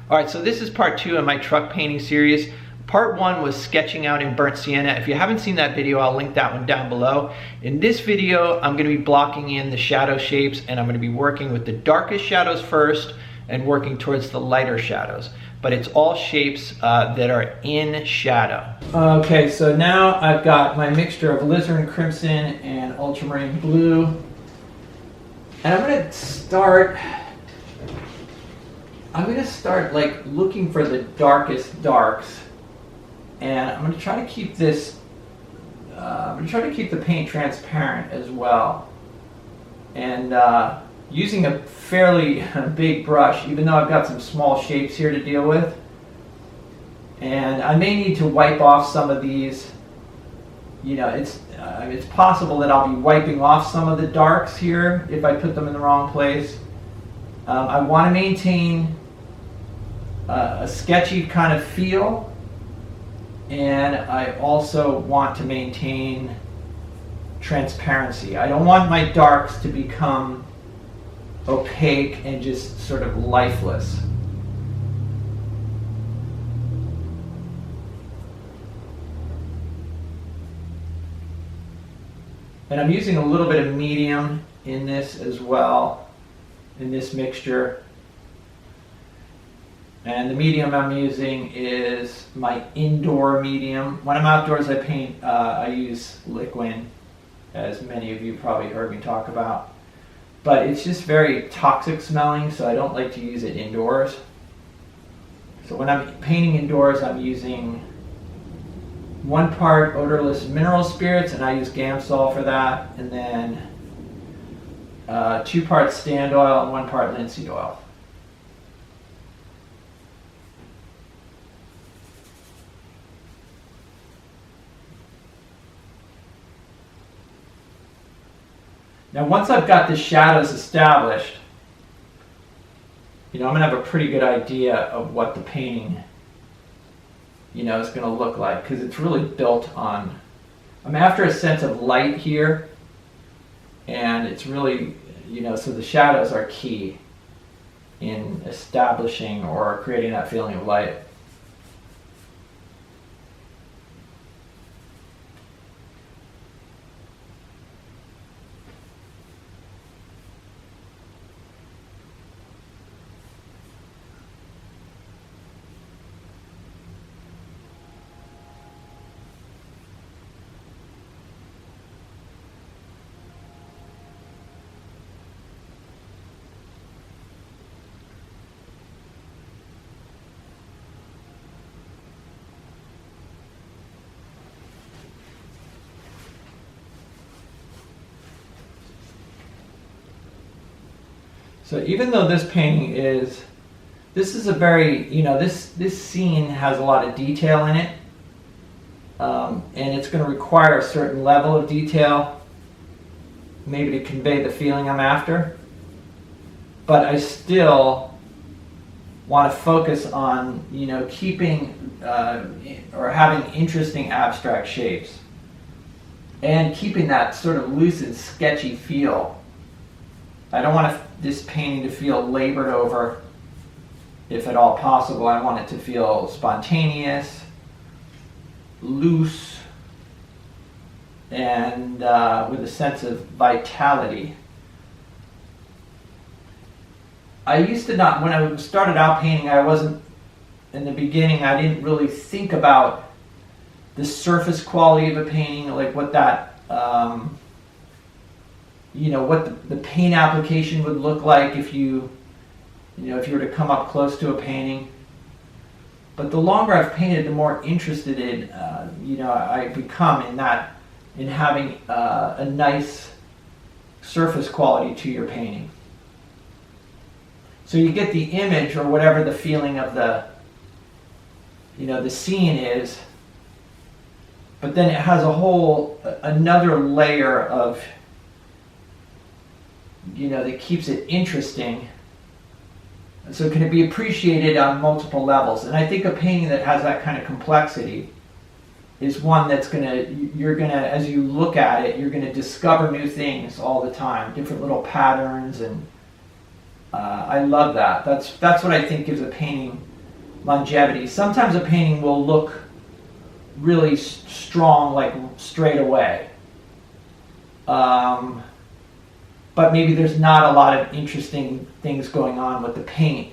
All right, so this is part 2 of my truck painting series. Part 1 was sketching out in burnt sienna. If you haven't seen that video, I'll link that one down below. In this video, I'm going to be blocking in the shadow shapes, and I'm going to be working with the darkest shadows first and working towards the lighter shadows. But it's all shapes that are in shadow. Okay, so now I've got my mixture of alizarin crimson and ultramarine blue. And I'm going to start like looking for the darkest darks. And I'm going to try to keep this, I'm going to try to keep the paint transparent as well. And using a fairly big brush, even though I've got some small shapes here to deal with. And I may need to wipe off some of these. You know, it's possible that I'll be wiping off some of the darks here if I put them in the wrong place. I want to maintain a sketchy kind of feel, and I also want to maintain transparency. I don't want my darks to become opaque and just sort of lifeless. And I'm using a little bit of medium in this as well, in this mixture. And the medium I'm using is my indoor medium. When I'm outdoors, I paint, I use Liquin, as many of you probably heard me talk about. But it's just very toxic smelling, so I don't like to use it indoors. So when I'm painting indoors, I'm using 1 part odorless mineral spirits, and I use Gamsol for that, and then 2 parts stand oil and 1 part linseed oil. Now once I've got the shadows established, you know, I'm going to have a pretty good idea of what the painting, you know, is going to look like, because it's really built on, I'm after a sense of light here, and it's really, you know, so the shadows are key in establishing or creating that feeling of light. So even though this painting is, this is a very, you know, this scene has a lot of detail in it, and it's going to require a certain level of detail, maybe to convey the feeling I'm after, but I still want to focus on, you know, keeping or having interesting abstract shapes and keeping that sort of loose and sketchy feel. I don't want this painting to feel labored over, if at all possible. I want it to feel spontaneous, loose, and with a sense of vitality. I used to not, when I started out painting, I wasn't, in the beginning, I didn't really think about the surface quality of a painting, like what that, you know, what the paint application would look like if you know, if you were to come up close to a painting. But the longer I've painted, the more interested in, you know, I become in having a nice surface quality to your painting. So you get the image, or whatever the feeling of the, you know, the scene is, but then it has another layer of, you know, that keeps it interesting. So can it be appreciated on multiple levels? And I think a painting that has that kind of complexity is one that's you're gonna, as you look at it, you're gonna discover new things all the time, different little patterns, and I love that. That's what I think gives a painting longevity. Sometimes a painting will look really strong, like straight away. But maybe there's not a lot of interesting things going on with the paint.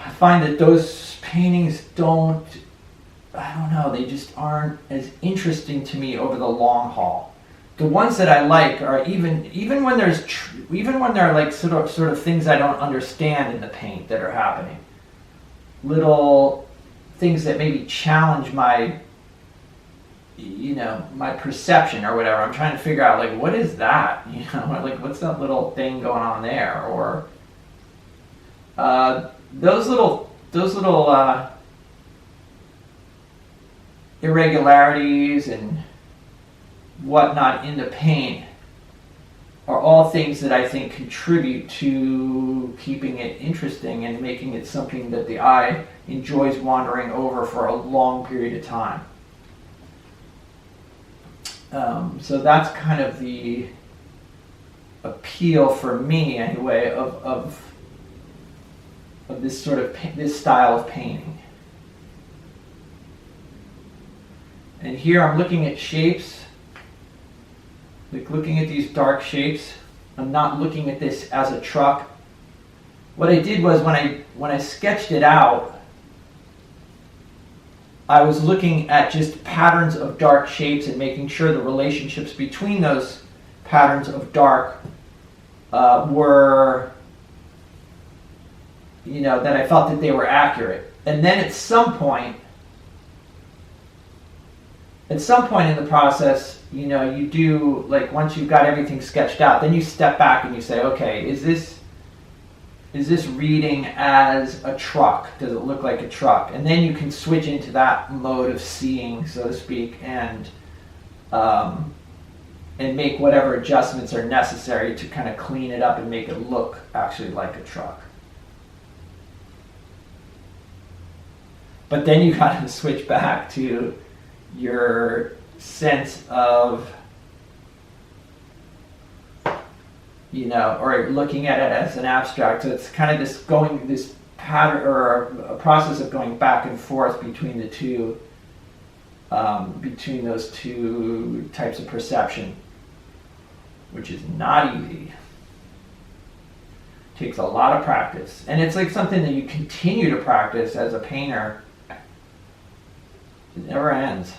I find that those paintings don't, I don't know, they just aren't as interesting to me over the long haul. The ones that I like are even when there's even when there are like sort of things I don't understand in the paint that are happening. Little things that maybe challenge my my perception or whatever. I'm trying to figure out like what is that? Like what's that little thing going on there? Or those little irregularities and whatnot in the paint are all things that I think contribute to keeping it interesting and making it something that the eye enjoys wandering over for a long period of time. So that's kind of the appeal for me, anyway, of this sort of this style of painting. And here I'm looking at shapes, like looking at these dark shapes. I'm not looking at this as a truck. What I did was when I sketched it out, I was looking at just patterns of dark shapes and making sure the relationships between those patterns of dark were, that I felt that they were accurate. And then at some point in the process, you do, like once you've got everything sketched out, then you step back and you say, okay, is this reading as a truck? Does it look like a truck? And then you can switch into that mode of seeing, so to speak, and make whatever adjustments are necessary to kind of clean it up and make it look actually like a truck. But then you got to switch back to your sense of, or looking at it as an abstract. So it's kind of this pattern or a process of going back and forth between the two, between those two types of perception, which is not easy. It takes a lot of practice, and it's like something that you continue to practice as a painter. It never ends.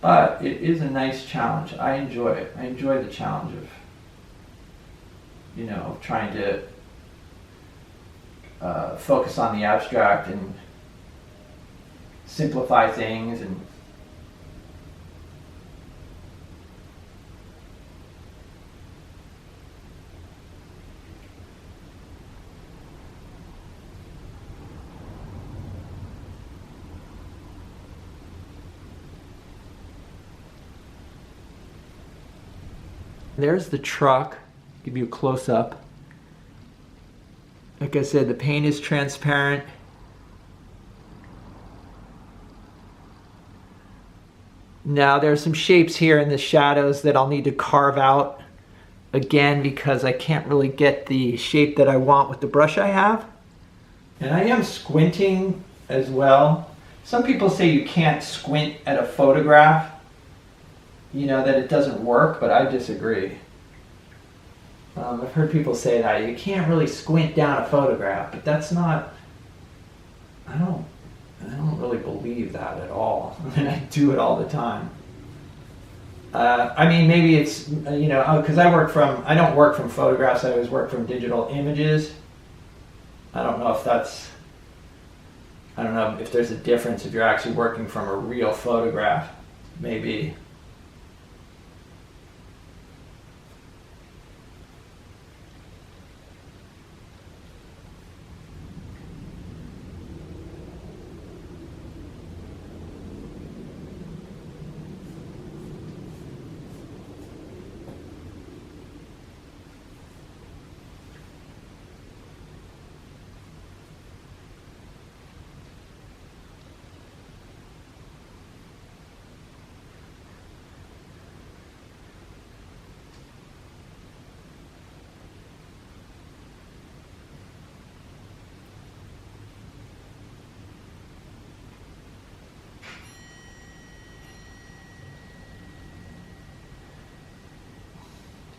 But it is a nice challenge. I enjoy it. I enjoy the challenge of, trying to focus on the abstract and simplify things and there's the truck. Give you a close-up. Like I said, the paint is transparent. Now there's some shapes here in the shadows that I'll need to carve out again because I can't really get the shape that I want with the brush I have. And I am squinting as well. Some people say you can't squint at a photograph, that it doesn't work, but I disagree. I've heard people say that you can't really squint down a photograph, but that's not, I don't really believe that at all. I mean, I do it all the time. Maybe it's, because I don't work from photographs, I always work from digital images. I don't know if there's a difference if you're actually working from a real photograph, maybe.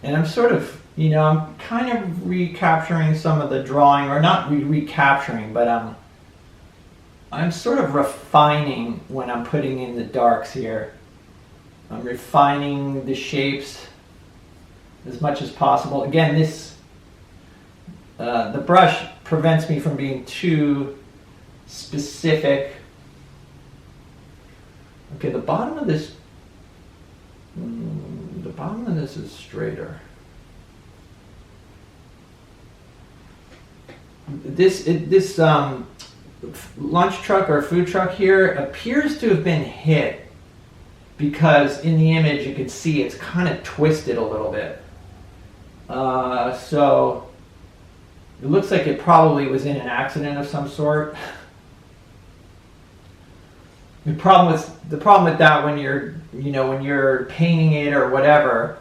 And I'm sort of, I'm kind of recapturing some of the drawing, or not recapturing, but I'm sort of refining when I'm putting in the darks here. I'm refining the shapes as much as possible. Again, the brush prevents me from being too specific. Okay, the bottom of this is straighter. This lunch truck or food truck here appears to have been hit, because in the image you can see it's kind of twisted a little bit. So it looks like it probably was in an accident of some sort. The problem with that when you're painting it or whatever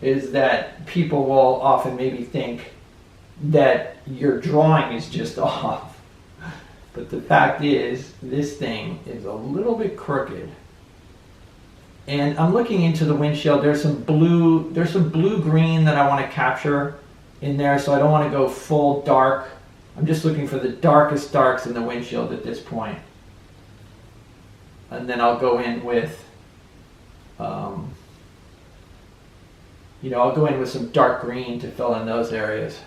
is that people will often maybe think that your drawing is just off. But the fact is, this thing is a little bit crooked. And I'm looking into the windshield. There's some blue green that I want to capture in there, so I don't want to go full dark. I'm just looking for the darkest darks in the windshield at this point. And then I'll go in with I'll go in with some dark green to fill in those areas.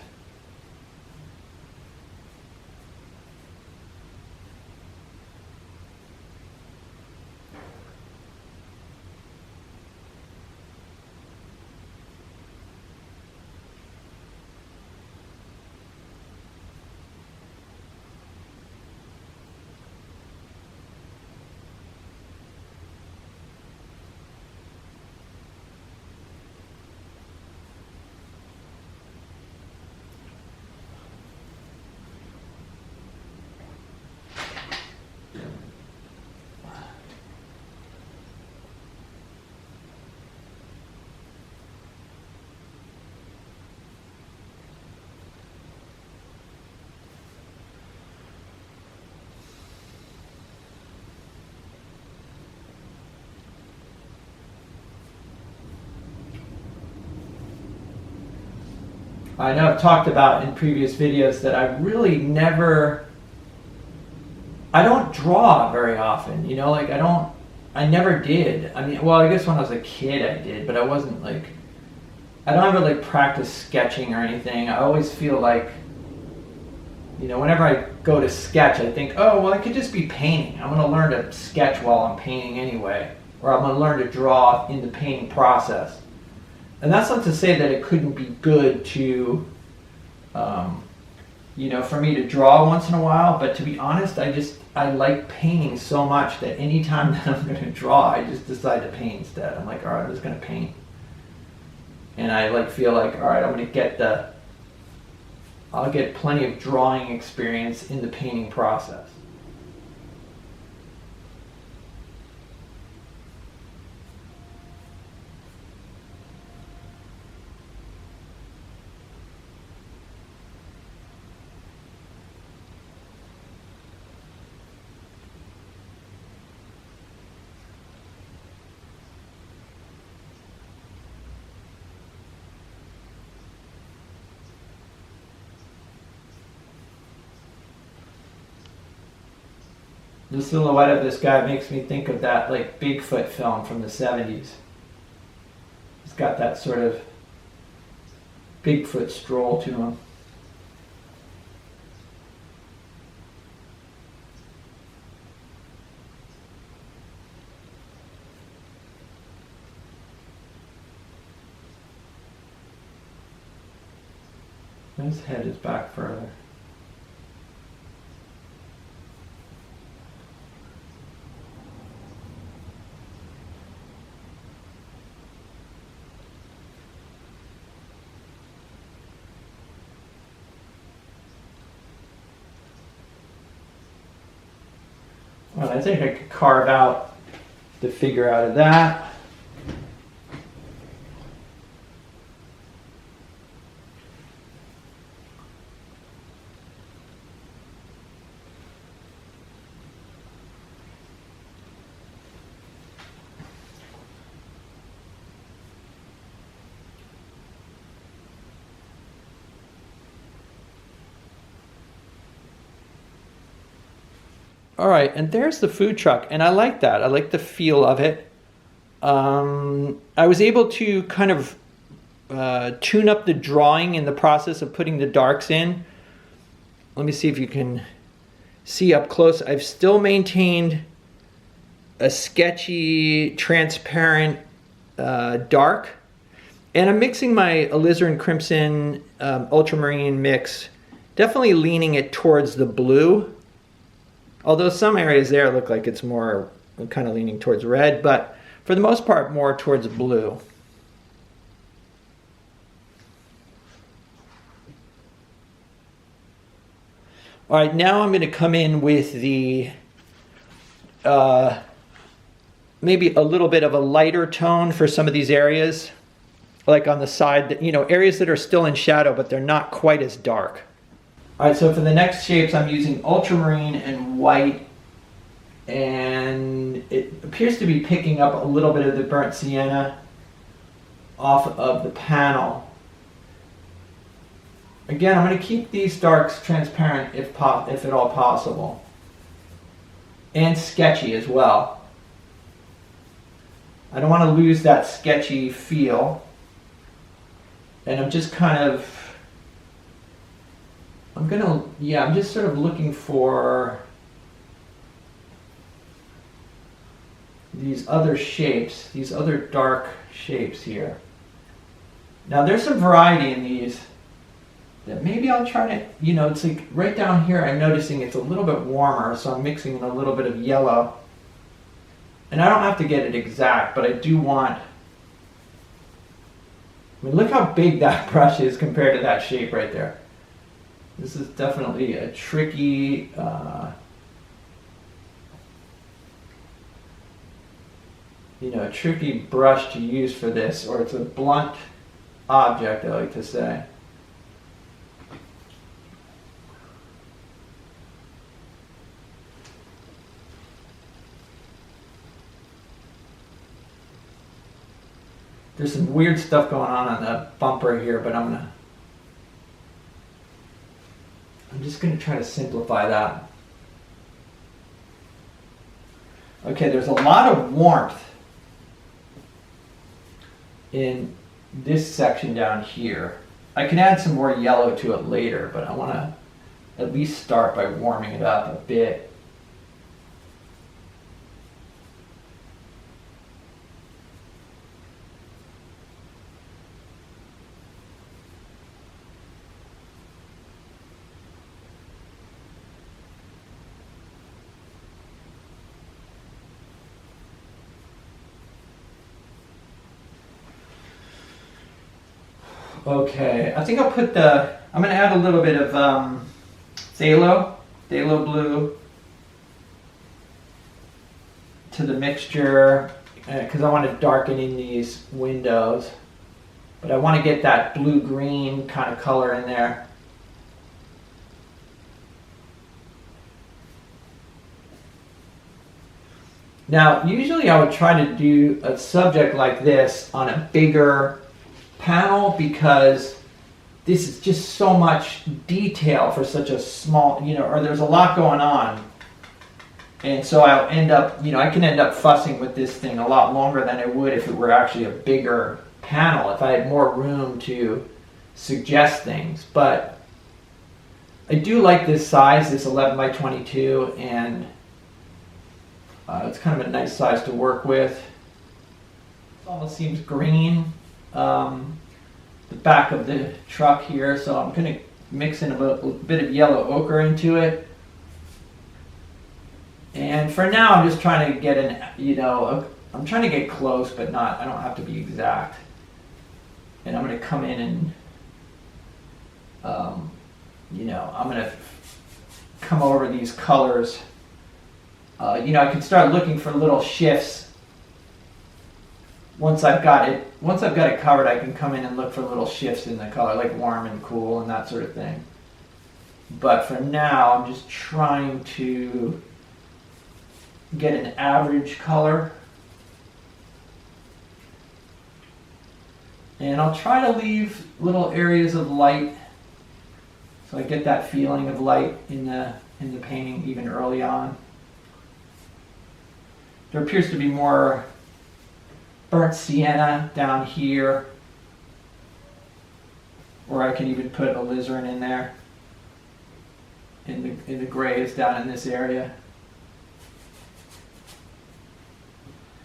I know I've talked about in previous videos that I don't draw very often, I never did. I mean, well, I guess when I was a kid I did, but I wasn't I don't ever practice sketching or anything. I always feel like, whenever I go to sketch, I think, oh, well, I could just be painting. I'm going to learn to sketch while I'm painting anyway, or I'm going to learn to draw in the painting process. And that's not to say that it couldn't be good to, for me to draw once in a while, but to be honest, I like painting so much that anytime that I'm going to draw, I just decide to paint instead. I'm like, all right, I'm just going to paint. And I feel like, all right, I'm going to I'll get plenty of drawing experience in the painting process. The silhouette of this guy makes me think of that Bigfoot film from the 70s. It's got that sort of Bigfoot stroll to him. His head is back further. Well, I think I could carve out the figure out of that. All right, and there's the food truck, and I like that. I like the feel of it. I was able to kind of tune up the drawing in the process of putting the darks in. Let me see if you can see up close. I've still maintained a sketchy, transparent dark. And I'm mixing my alizarin crimson ultramarine mix, definitely leaning it towards the blue. Although some areas there look like it's more kind of leaning towards red, but for the most part, more towards blue. All right, now I'm going to come in with the maybe a little bit of a lighter tone for some of these areas, like on the side, that, you know, areas that are still in shadow, but they're not quite as dark. All right, so for the next shapes, I'm using ultramarine and white, and it appears to be picking up a little bit of the burnt sienna off of the panel. Again, I'm going to keep these darks transparent if at all possible, and sketchy as well. I don't want to lose that sketchy feel, and I'm just kind of, I'm just sort of looking for these other shapes, these other dark shapes here. Now there's some variety in these that maybe I'll try to, you know, it's like right down here I'm noticing it's a little bit warmer, so I'm mixing in a little bit of yellow. And I don't have to get it exact, but I do want, I mean, look how big that brush is compared to that shape right there. This is definitely a tricky, a tricky brush to use for this, or it's a blunt object, I like to say. There's some weird stuff going on the bumper here, but I'm just gonna try to simplify that. Okay, there's a lot of warmth in this section down here. I can add some more yellow to it later, but I want to at least start by warming it up a bit. Okay, I think I'm going to add a little bit of phthalo blue to the mixture because I want to darken in these windows, but I want to get that blue-green kind of color in there. Now, usually I would try to do a subject like this on a bigger panel because this is just so much detail for such a small, or there's a lot going on. And so I'll end up, I can end up fussing with this thing a lot longer than I would if it were actually a bigger panel, if I had more room to suggest things. But I do like this size, this 11 by 22, and it's kind of a nice size to work with. It almost seems green. The back of the truck here, so I'm going to mix in a bit of yellow ochre into it. And for now, I'm just trying to get I'm trying to get close, but I don't have to be exact. And I'm going to come in and, I'm going to come over these colors. I can start looking for little shifts. Once I've got it covered, I can come in and look for little shifts in the color, like warm and cool and that sort of thing. But for now, I'm just trying to get an average color. And I'll try to leave little areas of light so I get that feeling of light in the painting even early on. There appears to be more burnt sienna down here, or I can even put alizarin in there. In the grays down in this area.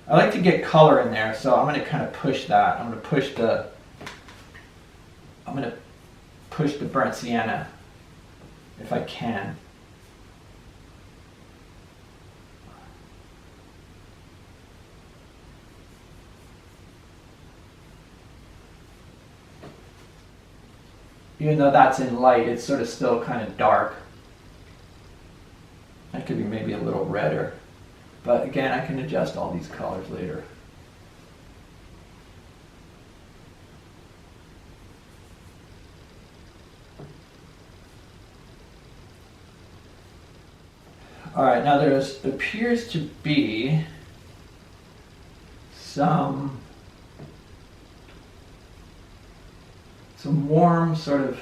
I like to get color in there, so I'm going to kind of push that. I'm going to push the burnt sienna if I can. Even though that's in light, it's sort of still kind of dark. That could be maybe a little redder. But again, I can adjust all these colors later. All right, now there appears to be some warm sort of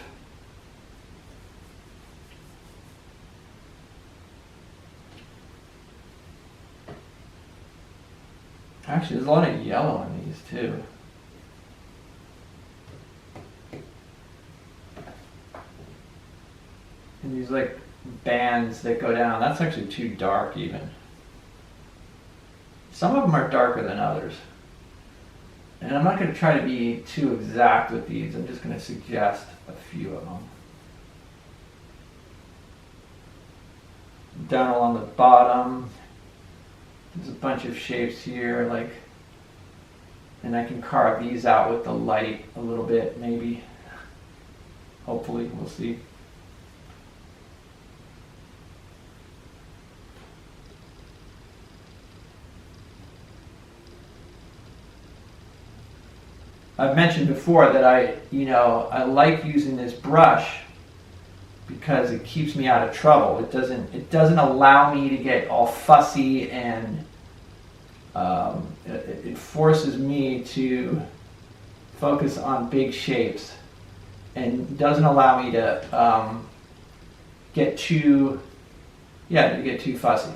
actually there's a lot of yellow in these too. And these like bands that go down, that's actually too dark even. Some of them are darker than others. And I'm not going to try to be too exact with these. I'm just going to suggest a few of them. Down along the bottom, there's a bunch of shapes here, like, and I can carve these out with the light a little bit, maybe. Hopefully, we'll see. I've mentioned before that I like using this brush because it keeps me out of trouble. It doesn't allow me to get all fussy, and it forces me to focus on big shapes, and doesn't allow me to get too fussy.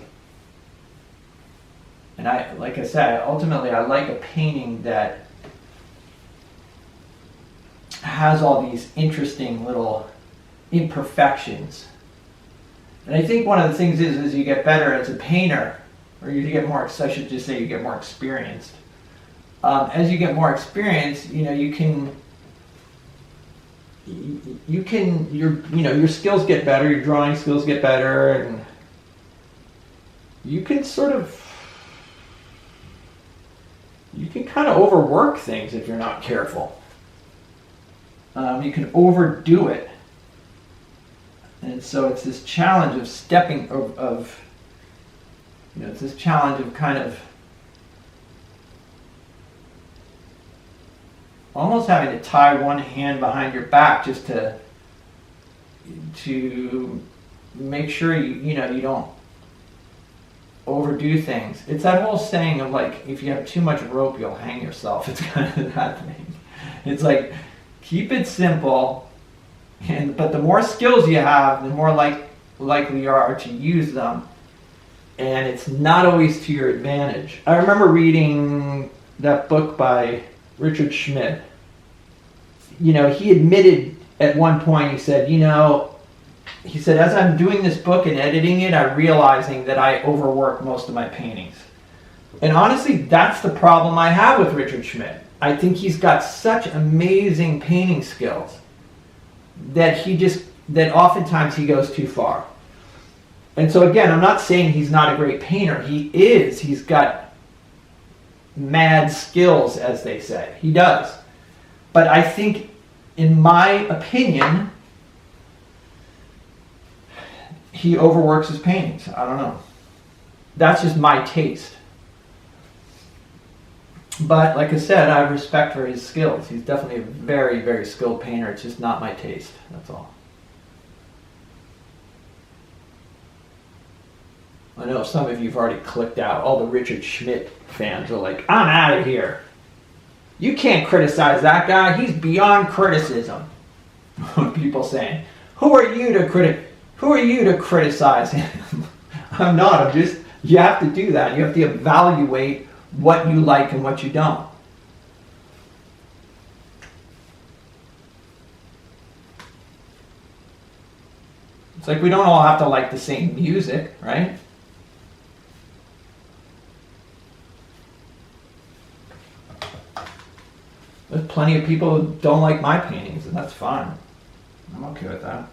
And like I said, ultimately I like a painting that has all these interesting little imperfections. And I think one of the things is you get better as a painter, or you get more, I should just say you get more experienced. As you get more experience, your skills get better, your drawing skills get better, and you can kind of overwork things if you're not careful. You can overdo it. And so it's this challenge of it's this challenge of kind of almost having to tie one hand behind your back just to make sure you don't overdo things. It's that whole saying of like, if you have too much rope, you'll hang yourself. It's kind of that thing. It's like, keep it simple, but the more skills you have, the more likely you are to use them. And it's not always to your advantage. I remember reading that book by Richard Schmidt. He admitted at one point, he said, as I'm doing this book and editing it, I'm realizing that I overwork most of my paintings. And honestly, that's the problem I have with Richard Schmidt. I think he's got such amazing painting skills that oftentimes he goes too far. And so again, I'm not saying he's not a great painter. He is. He's got mad skills, as they say. He does. But I think, in my opinion, he overworks his paintings. I don't know. That's just my taste. But like I said, I have respect for his skills. He's definitely a very, very skilled painter. It's just not my taste. That's all. I know some of you have already clicked out. All the Richard Schmidt fans are like, I'm out of here. You can't criticize that guy. He's beyond criticism. People saying, who are you to criticize him? I'm not. I'm just You have to do that. You have to evaluate what you like and what you don't. It's like we don't all have to like the same music, right? There's plenty of people who don't like my paintings, and that's fine. I'm okay with that.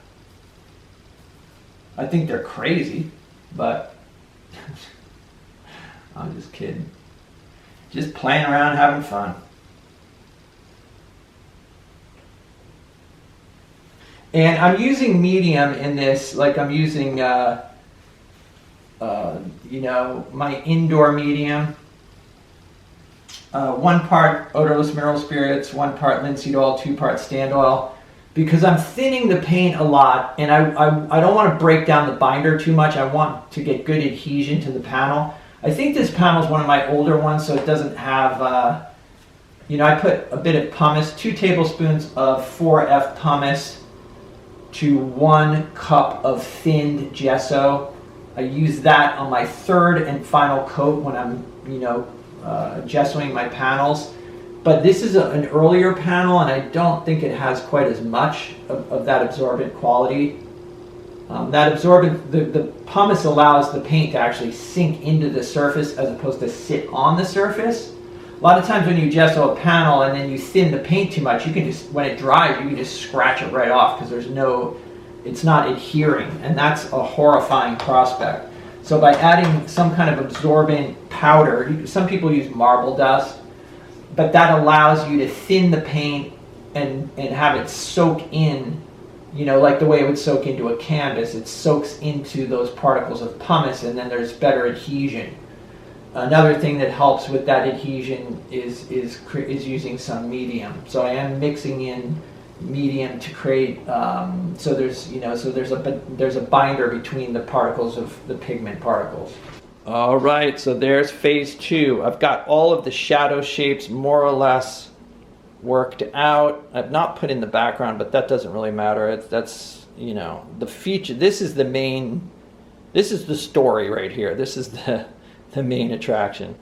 I think they're crazy, but I'm just kidding. Just playing around, having fun. And I'm using medium in this, like I'm using, you know, my indoor medium. 1 part odorless mineral spirits, 1 part linseed oil, 2 parts stand oil, because I'm thinning the paint a lot, and I don't want to break down the binder too much. I want to get good adhesion to the panel. I think this panel is one of my older ones, so it doesn't have, you know, I put a bit of pumice, 2 tablespoons of 4F pumice to 1 cup of thinned gesso. I use that on my 3rd and final coat when I'm, you know, gessoing my panels. But this is an earlier panel, and I don't think it has quite as much of that absorbent quality. That absorbent, the pumice allows the paint to actually sink into the surface as opposed to sit on the surface. A lot of times when you gesso a panel and then you thin the paint too much, you can just, when it dries, you can just scratch it right off because there's no, it's not adhering, and that's a horrifying prospect. So by adding some kind of absorbent powder, some people use marble dust, but that allows you to thin the paint and have it soak in, you know, like the way it would soak into a canvas. It soaks into those particles of pumice, and then there's better adhesion. Another thing that helps with that adhesion is using some medium. So I am mixing in medium to create, so there's, you know, so there's a binder between the particles of the pigment particles. All right, so there's phase 2. I've got all of the shadow shapes more or less worked out. I've not put in the background, but that doesn't really matter. That's, you know, the feature. This is the main, this is the story right here. This is the main attraction.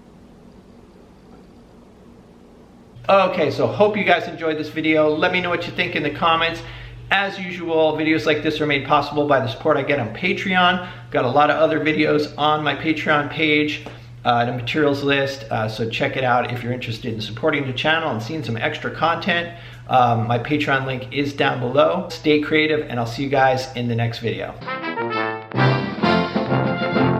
Okay, so hope you guys enjoyed this video. Let me know what you think in the comments. As usual, videos like this are made possible by the support I get on Patreon. Got a lot of other videos on my Patreon page, the materials list, so check it out if you're interested in supporting the channel and seeing some extra content. My Patreon link is down below. Stay creative, and I'll see you guys in the next video.